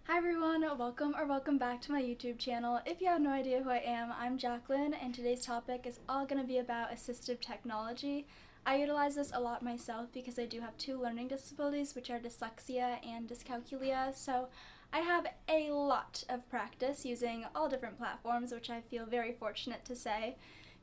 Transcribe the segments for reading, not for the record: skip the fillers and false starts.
Hi everyone, welcome back to my YouTube channel. If you have no idea who I am, I'm Jacqueline, and today's topic is all going to be about assistive technology. I utilize this a lot myself because I do have two learning disabilities, which are dyslexia and dyscalculia, so I have a lot of practice using all different platforms, which I feel very fortunate to say,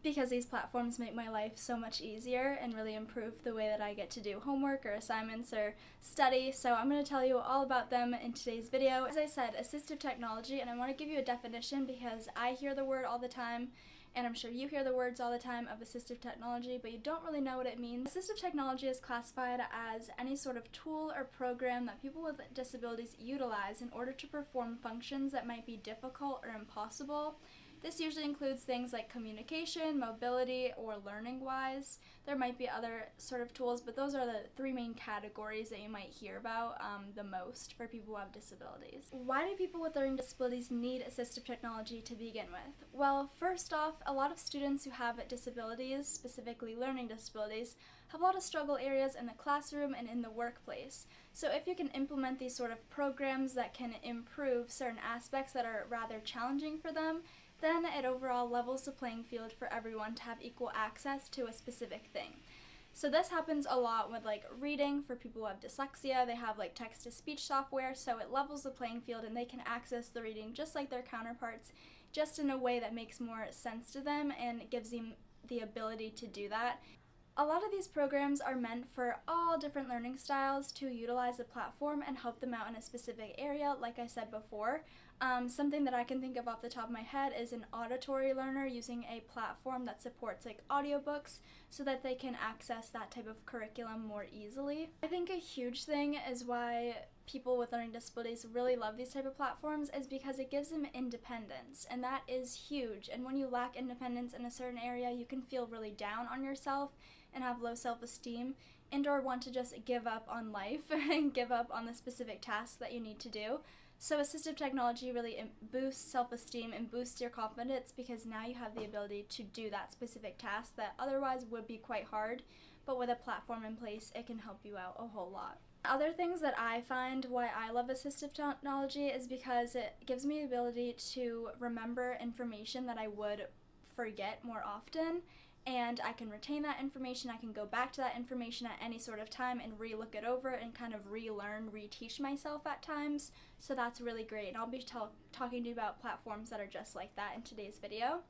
because these platforms make my life so much easier and really improve the way that I get to do homework or assignments or study. So I'm going to tell you all about them in today's video. As I said, assistive technology, and I want to give you a definition because I hear the word all the time, and I'm sure you hear the words all the time of assistive technology, but you don't really know what it means. Assistive technology is classified as any sort of tool or program that people with disabilities utilize in order to perform functions that might be difficult or impossible. This usually includes things like communication, mobility, or learning-wise. There might be other sort of tools, but those are the three main categories that you might hear about the most for people who have disabilities. Why do people with learning disabilities need assistive technology to begin with? Well, first off, a lot of students who have disabilities, specifically learning disabilities, have a lot of struggle areas in the classroom and in the workplace. So if you can implement these sort of programs that can improve certain aspects that are rather challenging for them, then it overall levels the playing field for everyone to have equal access to a specific thing. So this happens a lot with like reading for people who have dyslexia. They have like text-to-speech software, so it levels the playing field and they can access the reading just like their counterparts, just in a way that makes more sense to them and gives them the ability to do that. A lot of these programs are meant for all different learning styles to utilize the platform and help them out in a specific area, like I said before. Something that I can think of off the top of my head is an auditory learner using a platform that supports like audiobooks so that they can access that type of curriculum more easily. I think a huge thing is why people with learning disabilities really love these type of platforms is because it gives them independence, and that is huge. And when you lack independence in a certain area, you can feel really down on yourself and have low self-esteem and or want to just give up on life and give up on the specific tasks that you need to do. So assistive technology really boosts self-esteem and boosts your confidence because now you have the ability to do that specific task that otherwise would be quite hard, but with a platform in place, it can help you out a whole lot. Other things that I find why I love assistive technology is because it gives me the ability to remember information that I would forget more often, and I can retain that information. I can go back to that information at any sort of time and re-look it over and kind of relearn, reteach myself at times. So that's really great, and I'll be talking to you about platforms that are just like that in today's video.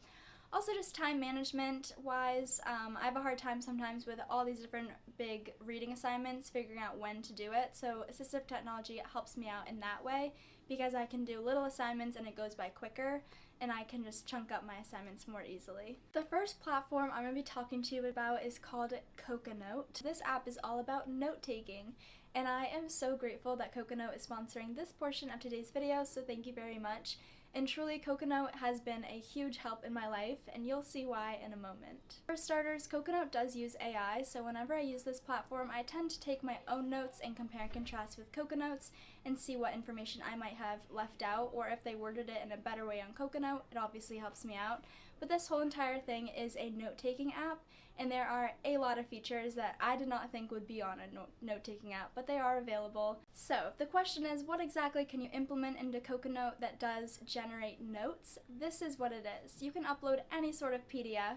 Also, just time management wise, I have a hard time sometimes with all these different big reading assignments figuring out when to do it, so assistive technology helps me out in that way because I can do little assignments and it goes by quicker, and I can just chunk up my assignments more easily. The first platform I'm going to be talking to you about is called Coconote. This app is all about note-taking, and I am so grateful that Coconote is sponsoring this portion of today's video, so thank you very much. And truly, Coconote has been a huge help in my life, and you'll see why in a moment. For starters, Coconote does use AI, so whenever I use this platform, I tend to take my own notes and compare and contrast with Coconote's and see what information I might have left out, or if they worded it in a better way on Coconote, it obviously helps me out. But this whole entire thing is a note-taking app, and there are a lot of features that I did not think would be on a note-taking app, but they are available. So the question is, what exactly can you implement into Coconote that does generate notes? This is what it is. You can upload any sort of PDF,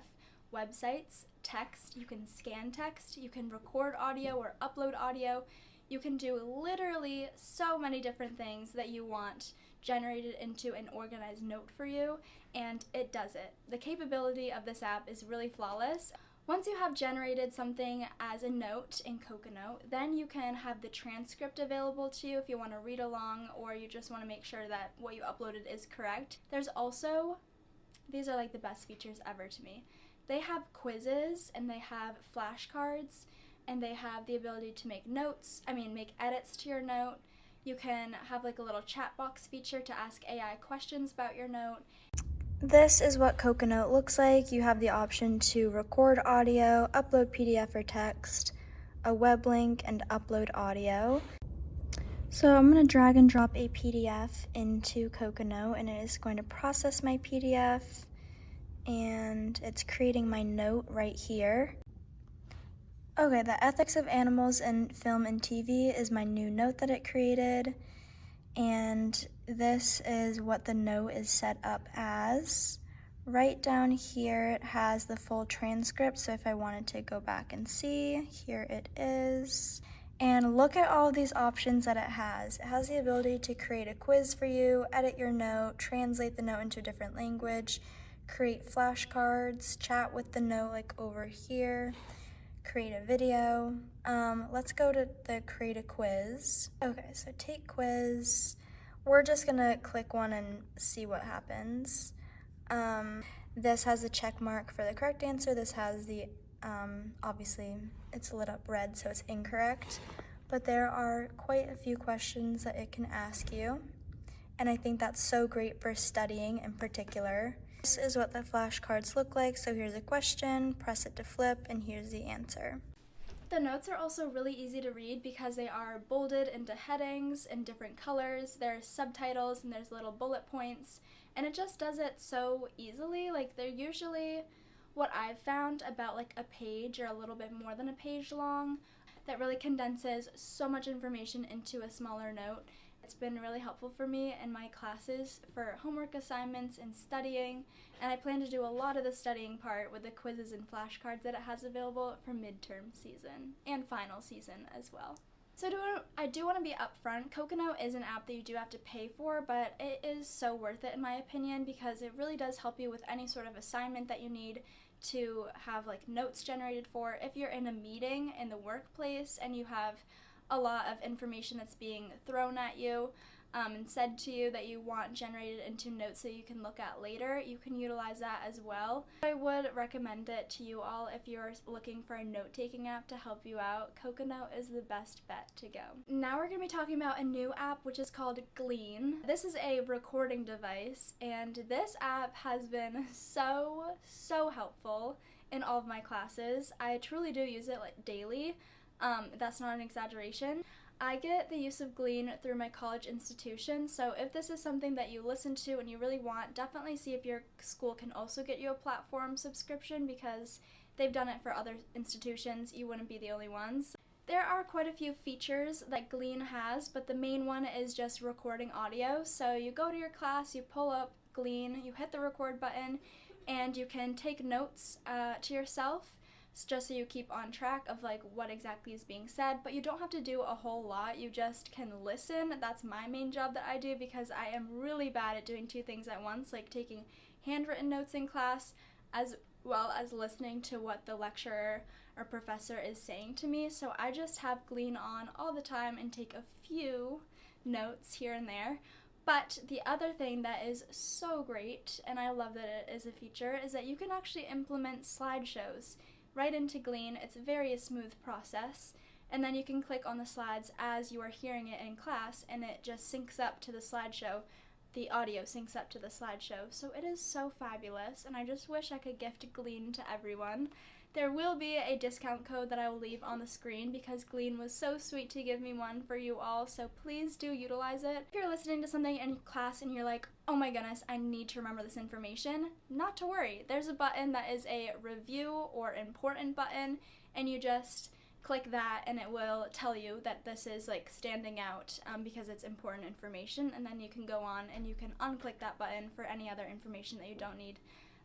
websites, text, you can scan text, you can record audio or upload audio, you can do literally so many different things that you want generated into an organized note for you, and it does it. The capability of this app is really flawless. Once you have generated something as a note in Coconote, then you can have the transcript available to you if you want to read along or you just want to make sure that what you uploaded is correct. There's also, these are like the best features ever to me. They have quizzes and they have flashcards and they have the ability to make make edits to your note. You can have like a little chat box feature to ask AI questions about your note. This is what Coconote looks like. You have the option to record audio, upload PDF or text, a web link, and upload audio. So I'm going to drag and drop a PDF into Coconote, and it is going to process my PDF, and it's creating my note right here. Okay, the ethics of animals in film and TV is my new note that it created. And this is what the note is set up as. Right down here it has the full transcript, so if I wanted to go back and see, here it is. And look at all of these options that it has. It has the ability to create a quiz for you, edit your note, translate the note into a different language, create flashcards, chat with the note like over here, create a video. Let's go to the create a quiz. Okay, so take quiz. We're just gonna click one and see what happens. This has a check mark for the correct answer. This has the, obviously it's lit up red, so it's incorrect. But there are quite a few questions that it can ask you. And I think that's so great for studying in particular. This is what the flashcards look like. So here's a question, press it to flip, and here's the answer. The notes are also really easy to read because they are bolded into headings in different colors. There's subtitles and there's little bullet points, and it just does it so easily. Like, they're usually, what I've found, about like a page or a little bit more than a page long. That really condenses so much information into a smaller note. It's been really helpful for me in my classes for homework assignments and studying, and I plan to do a lot of the studying part with the quizzes and flashcards that it has available for midterm season and final season as well. So I do want to be upfront. Coconut is an app that you do have to pay for, but it is so worth it in my opinion because it really does help you with any sort of assignment that you need to have like notes generated for. If you're in a meeting in the workplace and you have a lot of information that's being thrown at you and said to you that you want generated into notes that you can look at later, you can utilize that as well. I would recommend it to you all if you're looking for a note-taking app to help you out. Coconut is the best bet to go. Now we're going to be talking about a new app which is called Glean. This is a recording device, and this app has been so helpful in all of my classes. I truly do use it like daily. That's not an exaggeration. I get the use of Glean through my college institution, so if this is something that you listen to and you really want, definitely see if your school can also get you a platform subscription because they've done it for other institutions. You wouldn't be the only ones. There are quite a few features that Glean has, but the main one is just recording audio. So you go to your class, you pull up Glean, you hit the record button, and you can take notes to yourself, just so you keep on track of like what exactly is being said, but you don't have to do a whole lot. You just can listen. That's my main job that I do because I am really bad at doing two things at once, like taking handwritten notes in class as well as listening to what the lecturer or professor is saying to me. So I just have Glean on all the time and take a few notes here and there. But the other thing that is so great, and I love that it is a feature, is that you can actually implement slideshows right into Glean. It's a very smooth process, and then you can click on the slides as you are hearing it in class, and it just syncs up to the slideshow. The audio syncs up to the slideshow, so it is so fabulous, and I just wish I could gift Glean to everyone. There will be a discount code that I will leave on the screen because Glean was so sweet to give me one for you all, so please do utilize it. If you're listening to something in class and you're like, oh my goodness, I need to remember this information, not to worry. There's a button that is a review or important button, and you just click that and it will tell you that this is like standing out because it's important information, and then you can go on and you can unclick that button for any other information that you don't need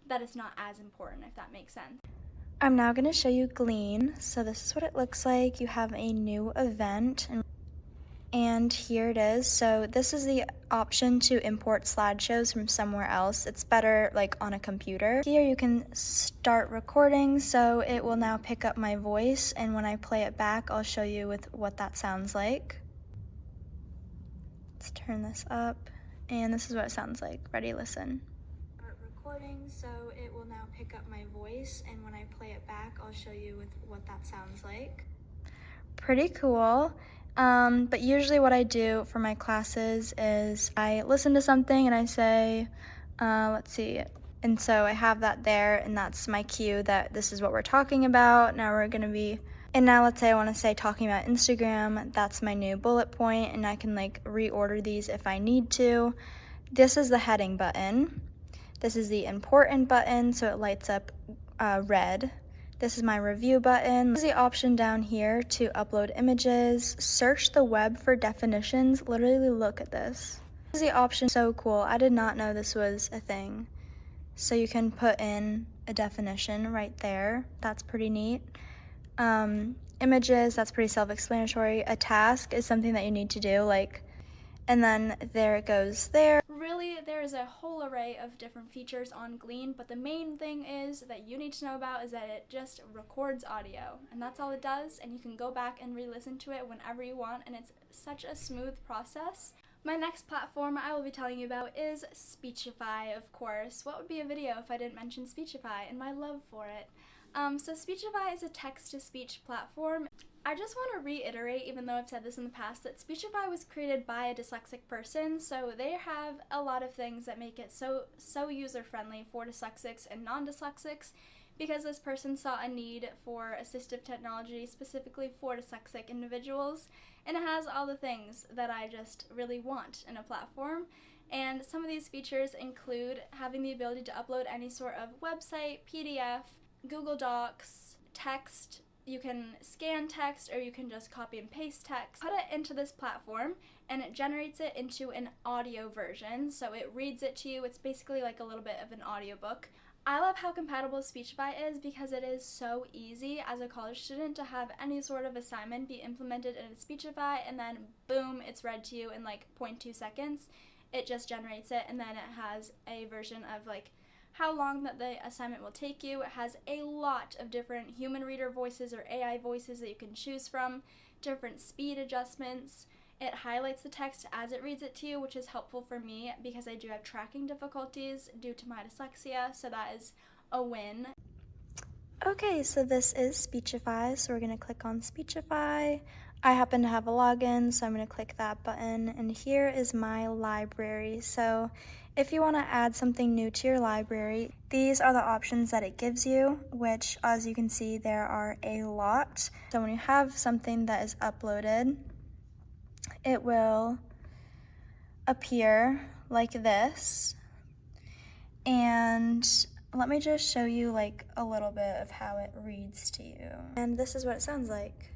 that is not as important, if that makes sense. I'm now going to show you Glean. So this is what it looks like. You have a new event, and here it is. So this is the option to import slideshows from somewhere else. It's better like on a computer. Here you can start recording, so it will now pick up my voice, and when I play it back, I'll show you with what that sounds like. Let's turn this up, and this is what it sounds like. Ready, listen. Recording, so it will now pick up my voice, and when I play it back, I'll show you with what that sounds like. Pretty cool. But usually what I do for my classes is I listen to something and I say, let's see, and so I have that there, and that's my cue that this is what we're talking about. Now we're gonna be, and now let's say I want to say talking about Instagram, that's my new bullet point, and I can like reorder these if I need to. This is the heading button. This is the important button, so it lights up red. This is my review button. This is the option down here to upload images, search the web for definitions. Literally look at this. This is the option, so cool. I did not know this was a thing. So you can put in a definition right there. That's pretty neat. Images, that's pretty self-explanatory. A task is something that you need to do, like, and then there it goes there. Really, there is a whole array of different features on Glean, but the main thing is that you need to know about is that it just records audio, and that's all it does, and you can go back and re-listen to it whenever you want, and it's such a smooth process. My next platform I will be telling you about is Speechify, of course. What would be a video if I didn't mention Speechify and my love for it? So Speechify is a text-to-speech platform. I just want to reiterate, even though I've said this in the past, that Speechify was created by a dyslexic person, so they have a lot of things that make it so user-friendly for dyslexics and non-dyslexics, because this person saw a need for assistive technology specifically for dyslexic individuals, and it has all the things that I just really want in a platform. And some of these features include having the ability to upload any sort of website, PDF, Google Docs, text. You can scan text, or you can just copy and paste text. Put it into this platform and it generates it into an audio version, so it reads it to you. It's basically like a little bit of an audiobook. I love how compatible Speechify is because it is so easy as a college student to have any sort of assignment be implemented in Speechify, and then boom, it's read to you in like 0.2 seconds. It just generates it, and then it has a version of like how long that the assignment will take you. It has a lot of different human reader voices or AI voices that you can choose from, different speed adjustments. It highlights the text as it reads it to you, which is helpful for me because I do have tracking difficulties due to my dyslexia, so that is a win. Okay, so this is Speechify, so we're going to click on Speechify. I happen to have a login, so I'm going to click that button, and here is my library. So if you want to add something new to your library, these are the options that it gives you, which, as you can see, there are a lot. So when you have something that is uploaded, it will appear like this, and let me just show you like a little bit of how it reads to you. And this is what it sounds like.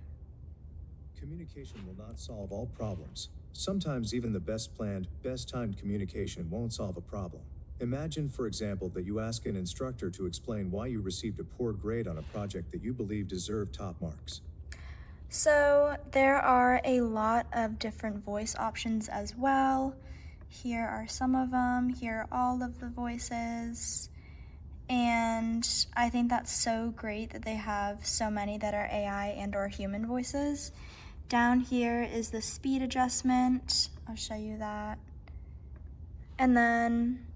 Communication will not solve all problems. Sometimes even the best planned, best timed communication won't solve a problem. Imagine, for example, that you ask an instructor to explain why you received a poor grade on a project that you believe deserved top marks. So there are a lot of different voice options as well. Here are some of them. Here are all of the voices. And I think that's so great that they have so many that are AI and or human voices. Down here is the speed adjustment. I'll show you that. And then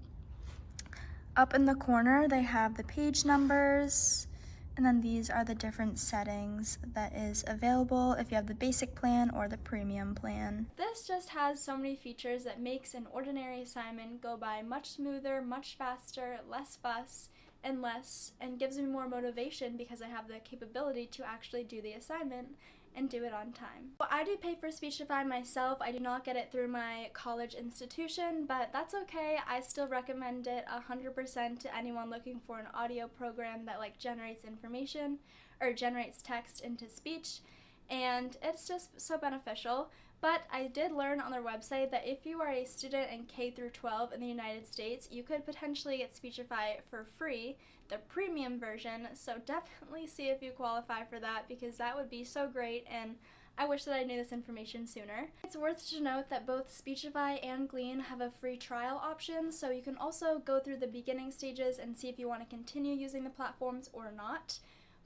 up in the corner, they have the page numbers. And then these are the different settings that is available if you have the basic plan or the premium plan. This just has so many features that makes an ordinary assignment go by much smoother, much faster, less fuss, and gives me more motivation because I have the capability to actually do the assignment and do it on time. Well, I do pay for Speechify myself. I do not get it through my college institution, but that's okay. I still recommend it 100% to anyone looking for an audio program that like generates information or generates text into speech, and it's just so beneficial. But I did learn on their website that if you are a student in K through 12 in the United States, you could potentially get Speechify for free, the premium version, so definitely see if you qualify for that because that would be so great, and I wish that I knew this information sooner. It's worth to note that both Speechify and Glean have a free trial option, so you can also go through the beginning stages and see if you want to continue using the platforms or not.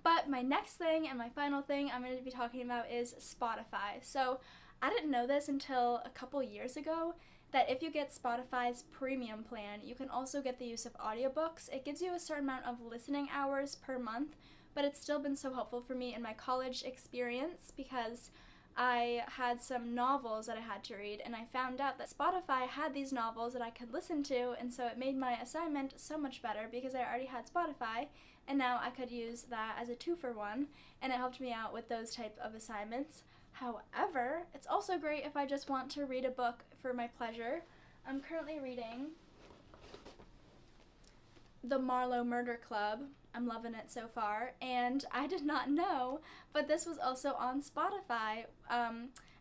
But my next thing and my final thing I'm going to be talking about is Spotify. So I didn't know this until a couple years ago, that if you get Spotify's premium plan, you can also get the use of audiobooks. It gives you a certain amount of listening hours per month, but it's still been so helpful for me in my college experience because I had some novels that I had to read, and I found out that Spotify had these novels that I could listen to, and so it made my assignment so much better because I already had Spotify, and now I could use that as a 2-for-1, and it helped me out with those type of assignments. However, it's also great if I just want to read a book for my pleasure. I'm currently reading The Marlowe Murder Club, I'm loving it so far, and I did not know, but this was also on Spotify.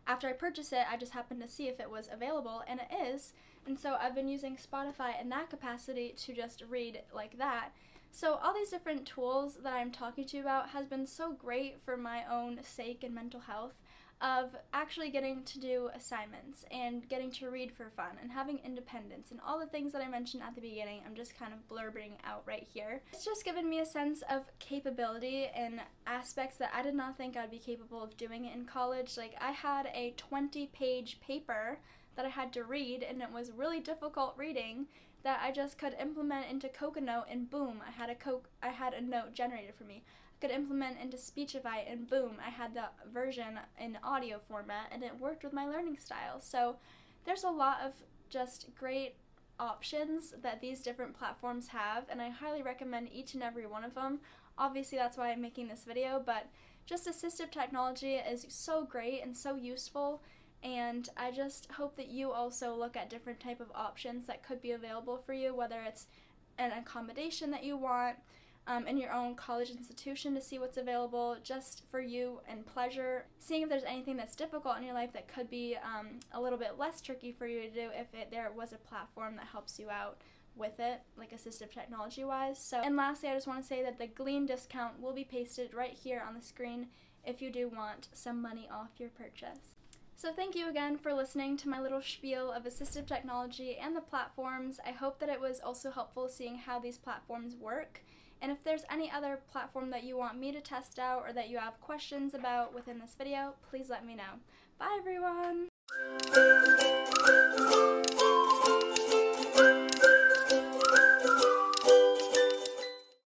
After I purchased it, I just happened to see if it was available, and it is, and so I've been using Spotify in that capacity to just read like that. So all these different tools that I'm talking to you about has been so great for my own sake and mental health, of actually getting to do assignments and getting to read for fun and having independence and all the things that I mentioned at the beginning. I'm just kind of blurbing out right here. It's just given me a sense of capability in aspects that I did not think I'd be capable of doing in college. Like, I had a 20-page paper that I had to read, and it was really difficult reading, that I just could implement into Coconote, and boom, I had a note generated for me. Could implement into Speechify, and boom, I had the version in audio format, and it worked with my learning style. So there's a lot of just great options that these different platforms have, and I highly recommend each and every one of them. Obviously, that's why I'm making this video, but just assistive technology is so great and so useful, and I just hope that you also look at different type of options that could be available for you, whether it's an accommodation that you want, in your own college institution, to see what's available just for you and pleasure, seeing if there's anything that's difficult in your life that could be a little bit less tricky for you to do if there was a platform that helps you out with it, like assistive technology wise. So, and lastly, I just want to say that the Glean discount will be pasted right here on the screen if you do want some money off your purchase. So thank you again for listening to my little spiel of assistive technology and the platforms. I hope that it was also helpful seeing how these platforms work. And if there's any other platform that you want me to test out or that you have questions about within this video, please let me know. Bye everyone!